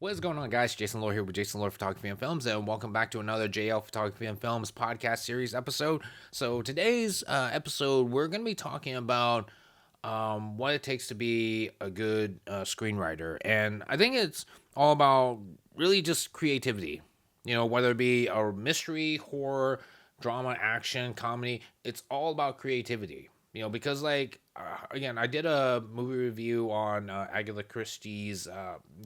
What is going on, guys? Jason Lohr here with Jason Lohr Photography and Films, and welcome back to another JL Photography and Films podcast series episode. So today's episode, we're going to be talking about what it takes to be a good screenwriter, and I think it's all about really just creativity. You know, whether it be a mystery, horror, drama, action, comedy, it's all about creativity. You know, because again, I did a movie review on Agatha Christie's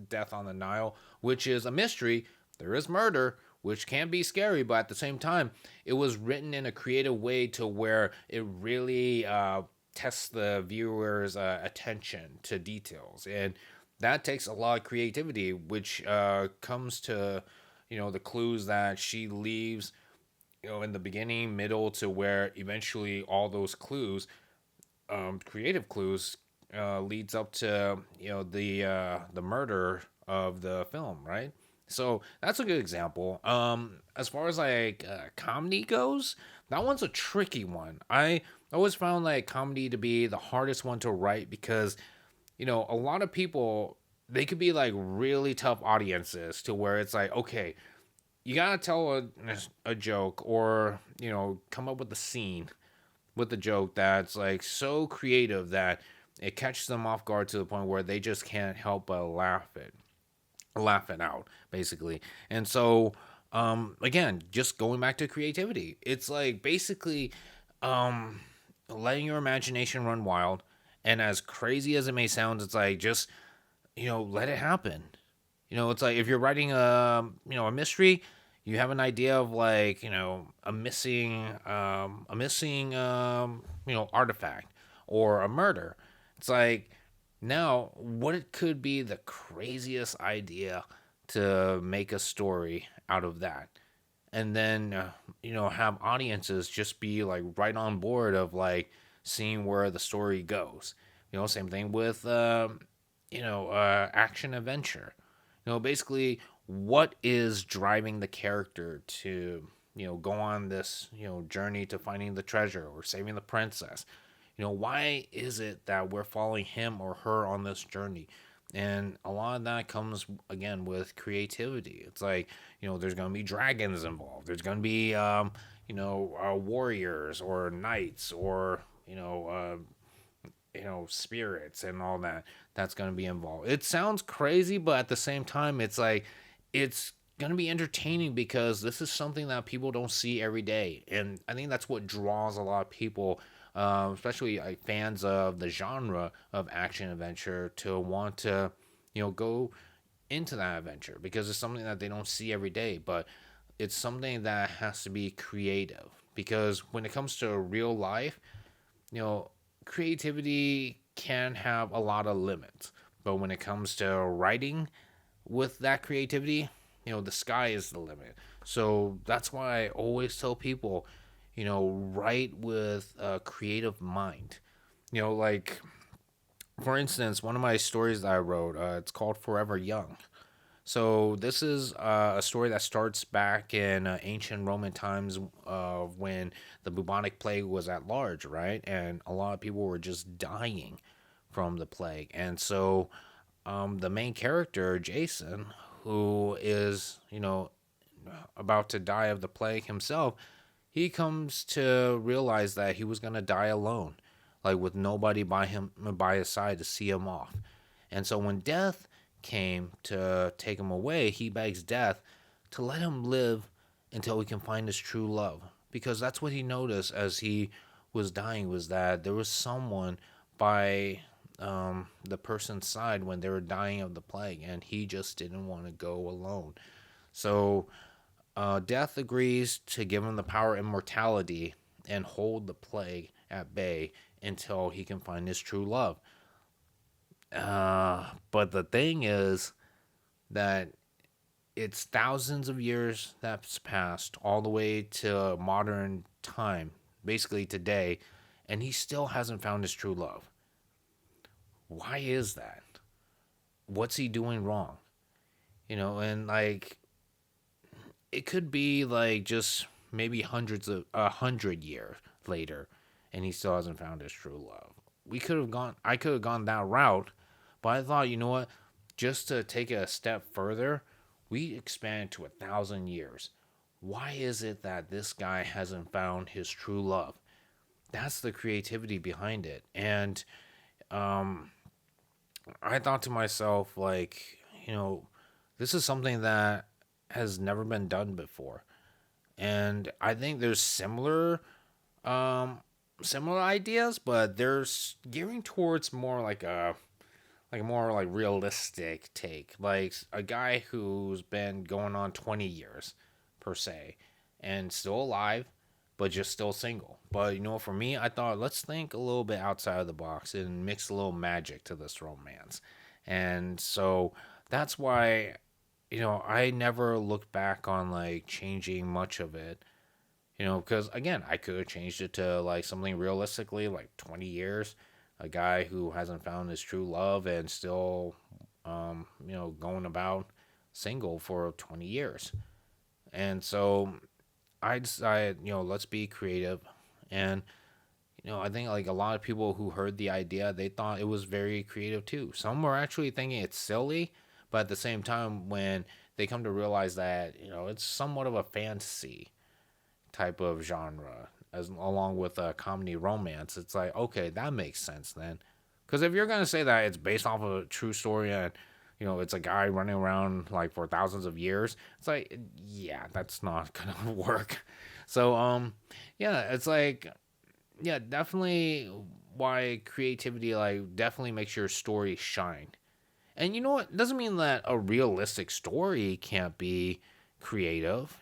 Death on the Nile, which is a mystery. There is murder, which can be scary, but at the same time, it was written in a creative way to where it really tests the viewer's attention to details, and that takes a lot of creativity, which comes to the clues that she leaves in the beginning, middle to where eventually all those clues, creative clues, leads up to the murder of the film, right? So that's a good example. As far as comedy goes, that one's a tricky one. I always found like comedy to be the hardest one to write because a lot of people, they could be like really tough audiences to where it's like, okay, you gotta tell a joke, or come up with a scene with a joke that's like so creative that it catches them off guard to the point where they just can't help but laugh it out, basically. And so again, just going back to creativity, it's like basically um letting your imagination run wild. And as crazy as it may sound, it's like just let it happen. It's like if you're writing a mystery, you have an idea of like a missing artifact or a murder. It's like, now what it could be the craziest idea to make a story out of that, and then have audiences just be like right on board of like seeing where the story goes. Same thing with action adventure. Basically, what is driving the character to go on this journey to finding the treasure or saving the princess. Why is it that we're following him or her on this journey? And a lot of that comes again with creativity. It's like there's gonna be dragons involved. There's gonna be warriors or knights, or spirits and all that's going to be involved. It sounds crazy, but at the same time, it's like it's going to be entertaining because this is something that people don't see every day, and I think that's what draws a lot of people, especially like fans of the genre of action adventure, to want to go into that adventure, because it's something that they don't see every day, but it's something that has to be creative, because when it comes to real life, you know, creativity can have a lot of limits. But when it comes to writing with that creativity, the sky is the limit. So that's why I always tell people, write with a creative mind. Like, for instance, one of my stories that I wrote, it's called Forever Young. So this is a story that starts back in ancient Roman times, when the bubonic plague was at large, right? And a lot of people were just dying from the plague. And so the main character, Jason, who is, about to die of the plague himself, he comes to realize that he was going to die alone, like with nobody by his side to see him off. And so when death came to take him away, he begs death to let him live until he can find his true love. Because that's what he noticed as he was dying, was that there was someone by the person's side when they were dying of the plague, and he just didn't want to go alone. So death agrees to give him the power of immortality and hold the plague at bay until he can find his true love. But the thing is that it's thousands of years that's passed all the way to modern time, basically today, and he still hasn't found his true love. Why is that? What's he doing wrong? And like, it could be like just maybe hundreds of 100 years later, and he still hasn't found his true love. I could have gone that route, but I thought, you know what? just to take it a step further, we expand to 1,000 years. Why is it that this guy hasn't found his true love? That's the creativity behind it. And um, I thought to myself, like, this is something that has never been done before. And I think there's um, similar ideas, but they're gearing towards more like a more like realistic take, like a guy who's been going on 20 years per se and still alive but just still single. But for me, I thought let's think a little bit outside of the box and mix a little magic to this romance. And so that's why I never looked back on like changing much of it, because again, I could have changed it to like something realistically like 20 years, a guy who hasn't found his true love and still, going about single for 20 years. And so I decided, let's be creative. And, I think like a lot of people who heard the idea, they thought it was very creative too. Some were actually thinking it's silly, but at the same time, when they come to realize that, it's somewhat of a fantasy type of genre as along with a comedy romance, it's like okay, that makes sense then, because if you're gonna say that it's based off of a true story and it's a guy running around like for thousands of years, it's like yeah, that's not gonna work. So yeah, it's like yeah, definitely why creativity like definitely makes your story shine. And you know what? It doesn't mean that a realistic story can't be creative.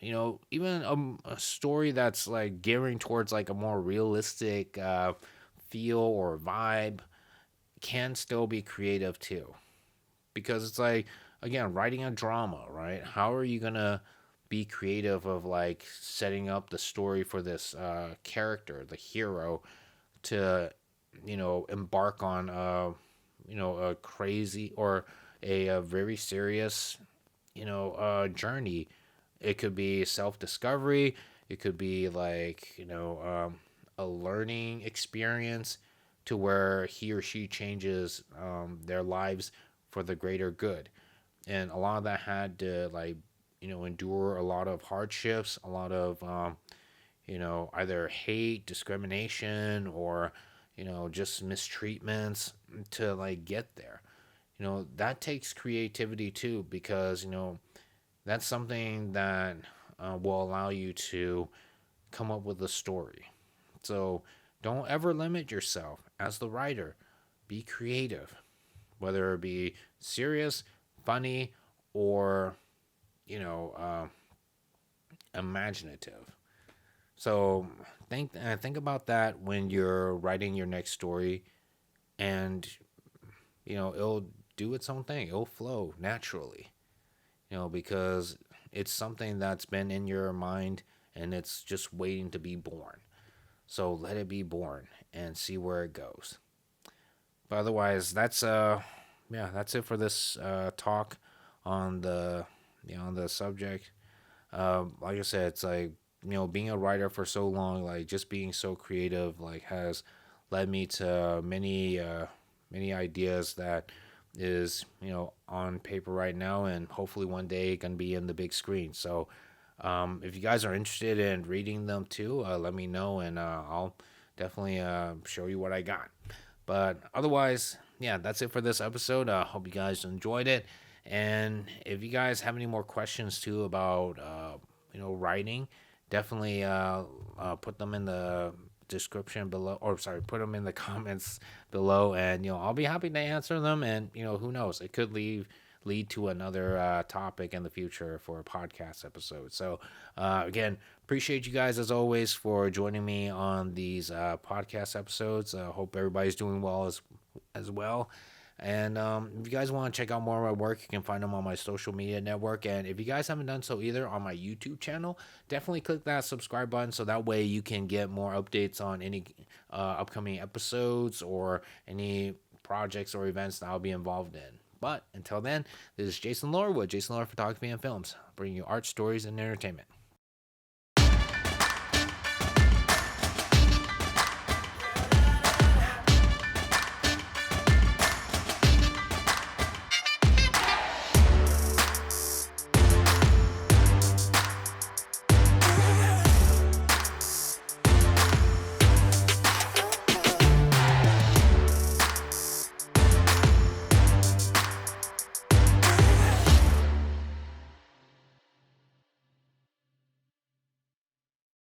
Even a story that's like gearing towards like a more realistic feel or vibe can still be creative too. Because it's like, again, writing a drama, right? How are you going to be creative of like setting up the story for this character, the hero, to, embark on a crazy or a very serious, journey. It could be self discovery. It could be like, a learning experience to where he or she changes their lives for the greater good. And a lot of that had to, like, endure a lot of hardships, a lot of, either hate, discrimination, or, just mistreatments to, like, get there. That takes creativity too, because, that's something that will allow you to come up with a story. So don't ever limit yourself as the writer. Be creative, whether it be serious, funny, or you know uh, imaginative. So think about that when you're writing your next story, and it'll do its own thing. It'll flow naturally. Because it's something that's been in your mind and it's just waiting to be born. So let it be born and see where it goes. But otherwise, that's it for this talk on the subject. Like I said, it's like being a writer for so long, like just being so creative, like has led me to many ideas that is on paper right now, and hopefully one day gonna be in the big screen. So if you guys are interested in reading them too, let me know, and I'll definitely show you what I got. But otherwise, yeah, that's it for this episode. Hope you guys enjoyed it. And if you guys have any more questions too about writing, definitely put them in the description below, or sorry, put them in the comments below, and I'll be happy to answer them. And who knows, it could lead to another topic in the future for a podcast episode. So again, appreciate you guys as always for joining me on these podcast episodes. Hope everybody's doing well as well. And if you guys want to check out more of my work, you can find them on my social media network. And if you guys haven't done so either on my YouTube channel, definitely click that subscribe button so that way you can get more updates on any upcoming episodes or any projects or events that I'll be involved in. But until then, this is Jason Lore with Jason Lore Photography and Films, bringing you art, stories, and entertainment.